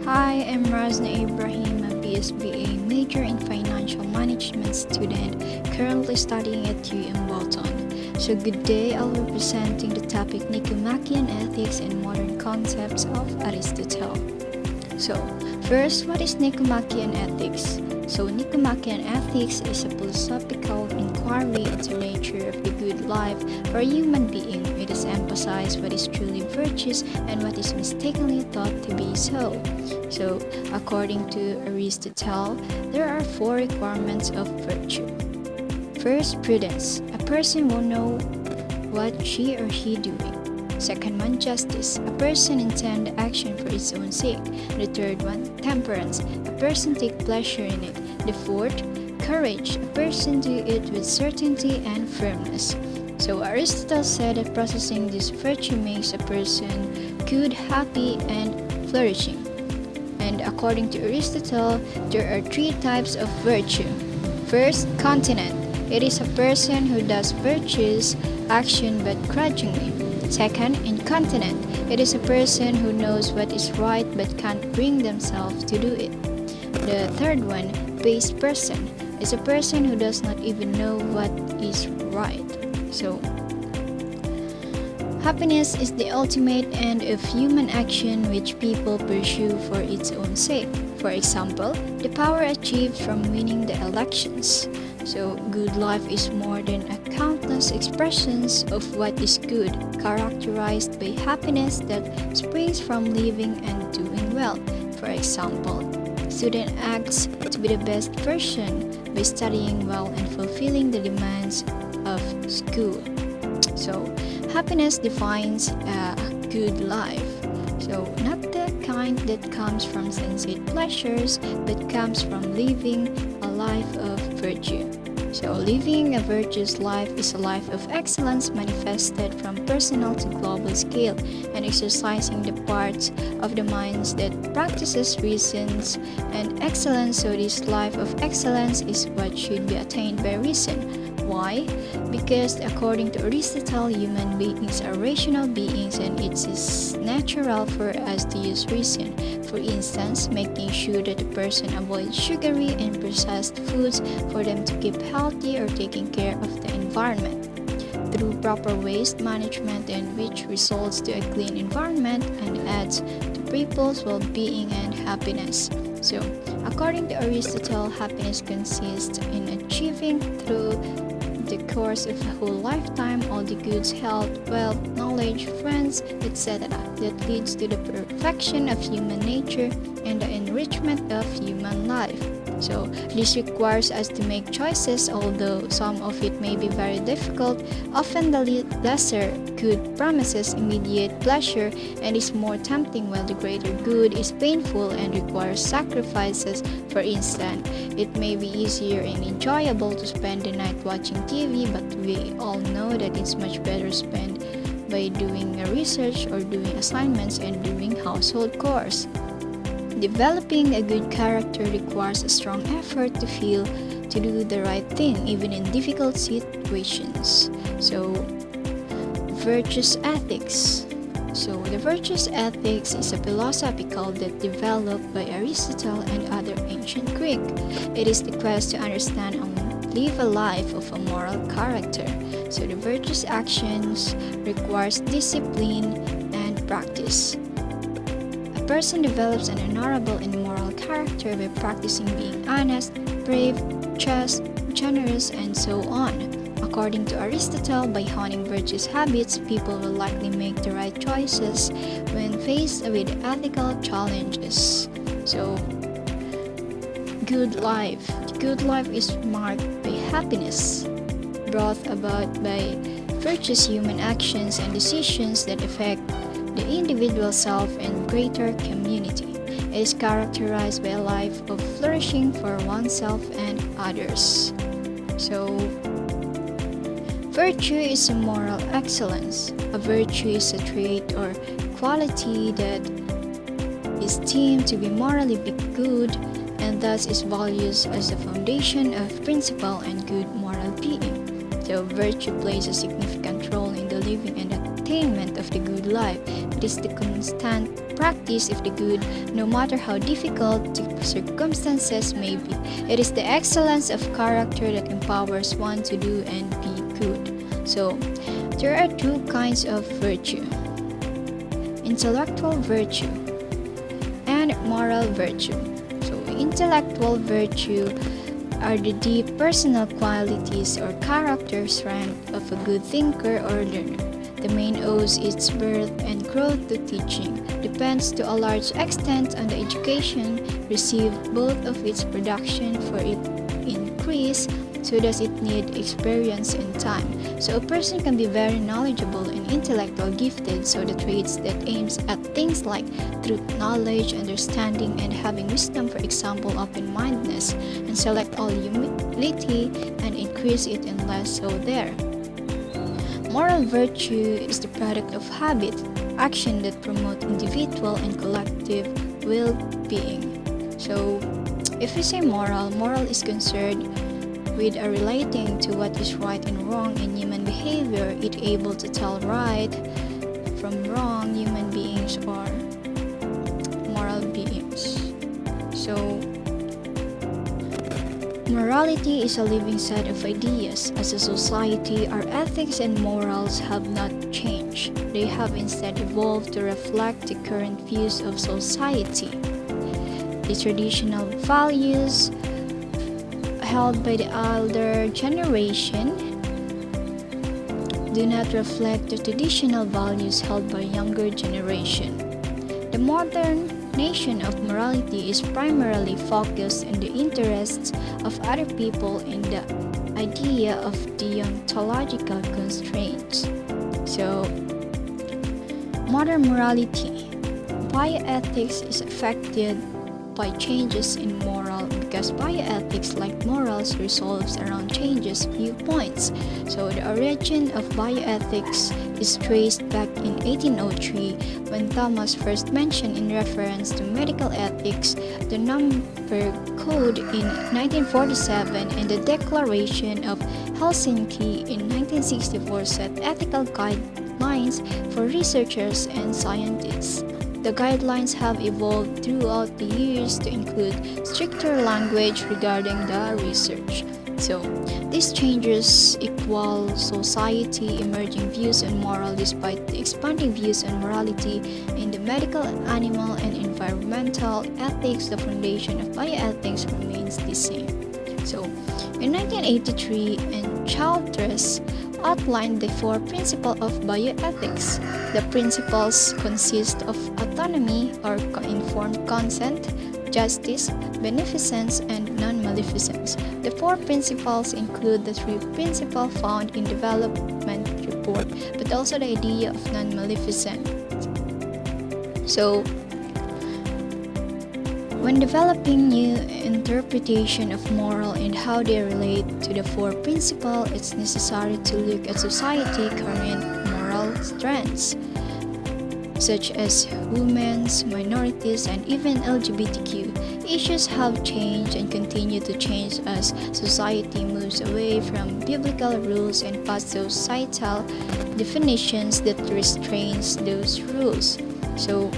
Hi, I'm Razna Ibrahim, a Bsba major in financial management student currently studying at U in Bolton. So good day, I'll be presenting the topic Nicomachean Ethics and Modern Concepts of Aristotle. So first, what is Nicomachean Ethics? So Nicomachean Ethics is a philosophical inquiry into the nature of the good life for a human being. It is emphasized what is truly virtuous and what is mistakenly thought to be so. So according to Aristotle, there are four requirements of virtue. First, prudence. A person will know what she or he doing. Second one, justice. A person intend action for its own sake. The third one, temperance. A person take pleasure in it. The fourth, courage. A person do it with certainty and firmness. So Aristotle said that possessing this virtue makes a person good, happy, and flourishing. And according to Aristotle, there are three types of virtue. First, continent. It is a person who does virtuous action but grudgingly. Second, incontinent. It is a person who knows what is right but can't bring themselves to do it. The third one, base person, is a person who does not even know what is right. So, happiness is the ultimate end of human action which people pursue for its own sake. For example, the power achieved from winning the elections. So, good life is more than a countless expressions of what is good, characterized by happiness that springs from living and doing well. For example, student acts to be the best version by studying well and fulfilling the demands of school. So, happiness defines a good life. So, not the kind that comes from sensate pleasures, but comes from living a life of virtue. So, living a virtuous life is a life of excellence manifested from personal to global scale and exercising the parts of the minds that practices reasons and excellence. So, this life of excellence is what should be attained by reason. Why? Because according to Aristotle, human beings are rational beings and it is natural for us to use reason. For instance, making sure that a person avoids sugary and processed foods for them to keep healthy or taking care of the environment. Through proper waste management and which results to a clean environment and adds to people's well-being and happiness. So, according to Aristotle, happiness consists in achieving through the course of a whole lifetime all the goods, health, wealth, knowledge, friends, etc. that leads to the perfection of human nature and the enrichment of human life. So, this requires us to make choices, although some of it may be very difficult. Often the lesser good promises immediate pleasure and is more tempting, while the greater good is painful and requires sacrifices. For instance, it may be easier and enjoyable to spend the night watching TV, but we all know that it's much better spent by doing research or doing assignments and doing household chores. Developing a good character requires a strong effort to feel to do the right thing even in difficult situations. So, virtuous ethics. So, the virtuous ethics is a philosophical that developed by Aristotle and other ancient Greek. It is the quest to understand and live a life of a moral character. So, the virtuous actions requires discipline and practice. A person develops an honorable and moral character by practicing being honest, brave, just, generous, and so on. According to Aristotle, by honing virtuous habits, people will likely make the right choices when faced with ethical challenges. So, good life. Good life is marked by happiness, brought about by virtuous human actions and decisions that affect the individual self and greater community. It is characterized by a life of flourishing for oneself and others. So, virtue is a moral excellence. A virtue is a trait or quality that is deemed to be morally good and thus is valued as the foundation of principle and good moral being. So, virtue plays a significant role in the living and the attainment of the good life. It is the constant practice of the good, no matter how difficult the circumstances may be. It is the excellence of character that empowers one to do and be good. So, there are two kinds of virtue: intellectual virtue and moral virtue. So, intellectual virtue are the deep personal qualities or character strength of a good thinker or learner. The mind owes its birth and growth to teaching, depends to a large extent on the education received, both of its production for its increase, so does it need experience and time. So a person can be very knowledgeable and intellectual gifted, so the traits that aims at things like truth, knowledge, understanding, and having wisdom, for example, open-mindedness, and select all humility and increase it in less so there. Moral virtue is the product of habit, action that promote individual and collective well-being. So if we say moral is concerned with a relating to what is right and wrong in human behavior. It able to tell right from wrong. Human beings are moral beings. So morality is a living set of ideas. As a society, our ethics and morals have not changed. They have instead evolved to reflect the current views of society. The traditional values held by the elder generation do not reflect the traditional values held by younger generation. The modern nation of morality is primarily focused on the interests of other people and the idea of deontological constraints. So, modern morality. Bioethics is affected by changes in moral because bioethics, like morals, revolves around changes viewpoints. So the origin of bioethics is traced back in 1803 when Thomas first mentioned in reference to medical ethics the number code in 1947, and the Declaration of Helsinki in 1964 set ethical guidelines for researchers and scientists. The guidelines have evolved throughout the years to include stricter language regarding the research. So, these changes equal society emerging views on moral despite the expanding views on morality in the medical, animal, and environmental ethics. The foundation of bioethics remains the same. So, in 1983, and Childress outlined the four principles of bioethics. The principles consist of autonomy or informed consent, justice, beneficence, and non-maleficence. The four principles include the three principles found in development report, but also the idea of non-maleficence. So, when developing new interpretation of moral and how they relate to the four principles, it's necessary to look at society current moral trends, such as women's, minorities, and even LGBTQ. Issues have changed and continue to change as society moves away from biblical rules and past societal definitions that restrains those rules. So,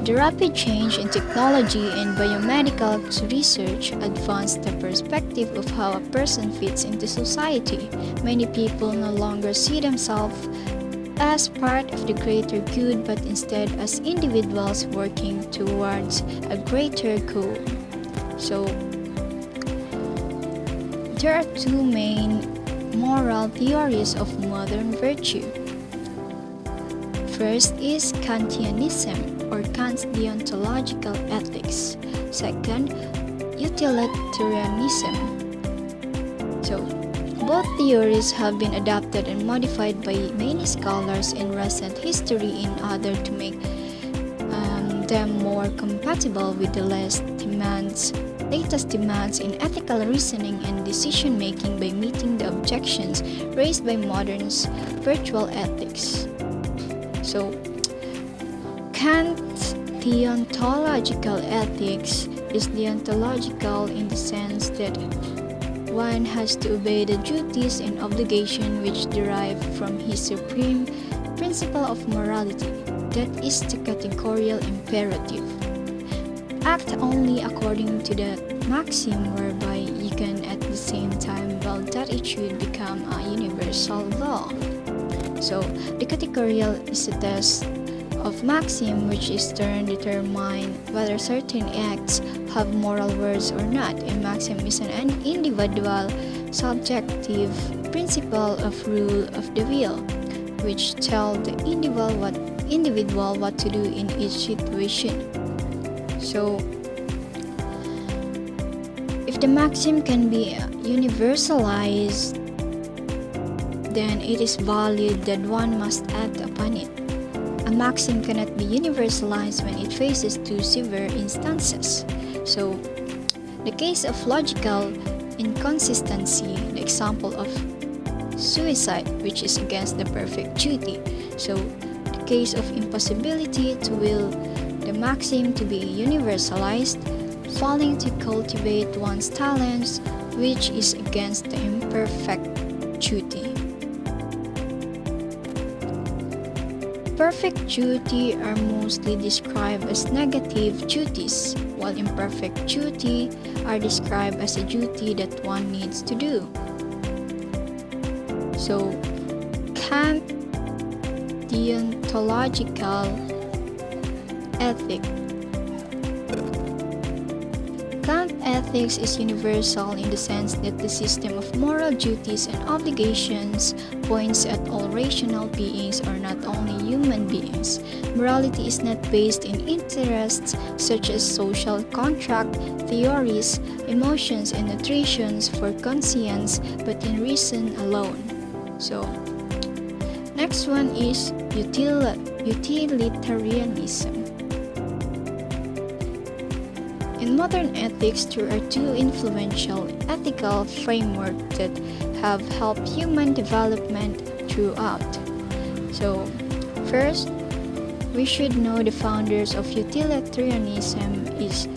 the rapid change in technology and biomedical research advanced the perspective of how a person fits into society. Many people no longer see themselves as part of the greater good, but instead as individuals working towards a greater goal. So, there are two main moral theories of modern virtue. First is Kantianism, or Kant's deontological ethics. Second, utilitarianism. So, both theories have been adapted and modified by many scholars in recent history in order to make them more compatible with the latest demands in ethical reasoning and decision making by meeting the objections raised by modern virtual ethics. So, Kant's deontological ethics is deontological in the sense that one has to obey the duties and obligations which derive from his supreme principle of morality, that is the categorical imperative. Act only according to that maxim whereby you can at the same time well that it should become a universal law. So the categorical is a test of maxim which is to determine whether certain acts have moral worth or not. A maxim is an individual subjective principle of rule of the will, which tell the individual what to do in each situation. So, if the maxim can be universalized, then it is valid that one must act upon it. A maxim cannot be universalized when it faces two severe instances. So, the case of logical inconsistency, the example of suicide, which is against the perfect duty. So, the case of impossibility to will the maxim to be universalized, failing to cultivate one's talents, which is against the imperfect duty. Perfect duty are mostly described as negative duties, while imperfect duty are described as a duty that one needs to do. So, Kant deontological ethic. Kant ethics is universal in the sense that the system of moral duties and obligations points at all rational beings or not only human beings. Morality is not based in interests such as social contract, theories, emotions, and nutritions for conscience, but in reason alone. So, next one is utilitarianism. In modern ethics, there are two influential ethical frameworks that have helped human development throughout. So, first, we should know the founders of utilitarianism is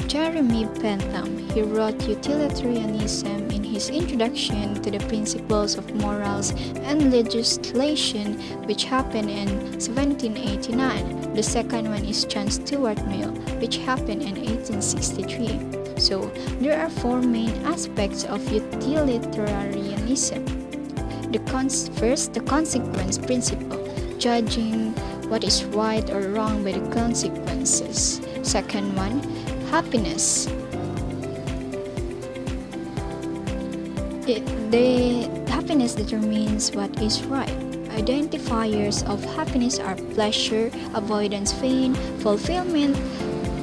Jeremy Bentham. He wrote Utilitarianism in his introduction to the principles of morals and legislation, which happened in 1789. The second one is John Stuart Mill, which happened in 1863. So, there are four main aspects of utilitarianism. First, the consequence principle, judging what is right or wrong by the consequences. Second one, happiness. The happiness determines what is right. Identifiers of happiness are pleasure, avoidance pain, fulfillment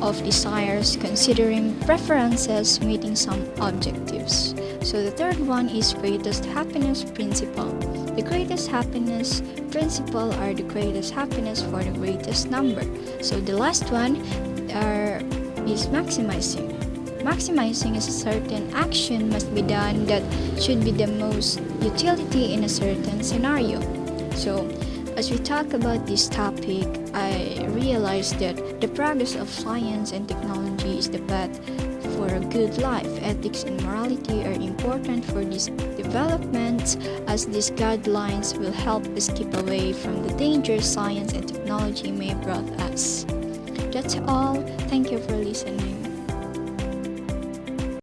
of desires, considering preferences, meeting some objectives. So the third one is greatest happiness principle. The greatest happiness principle are the greatest happiness for the greatest number. So the last one is maximizing. Maximizing is a certain action must be done that should be the most utility in a certain scenario. So, as we talk about this topic, I realized that the progress of science and technology is the path for a good life. Ethics and morality are important for these developments, as these guidelines will help us keep away from the dangers science and technology may bring us. That's all. Thank you for listening.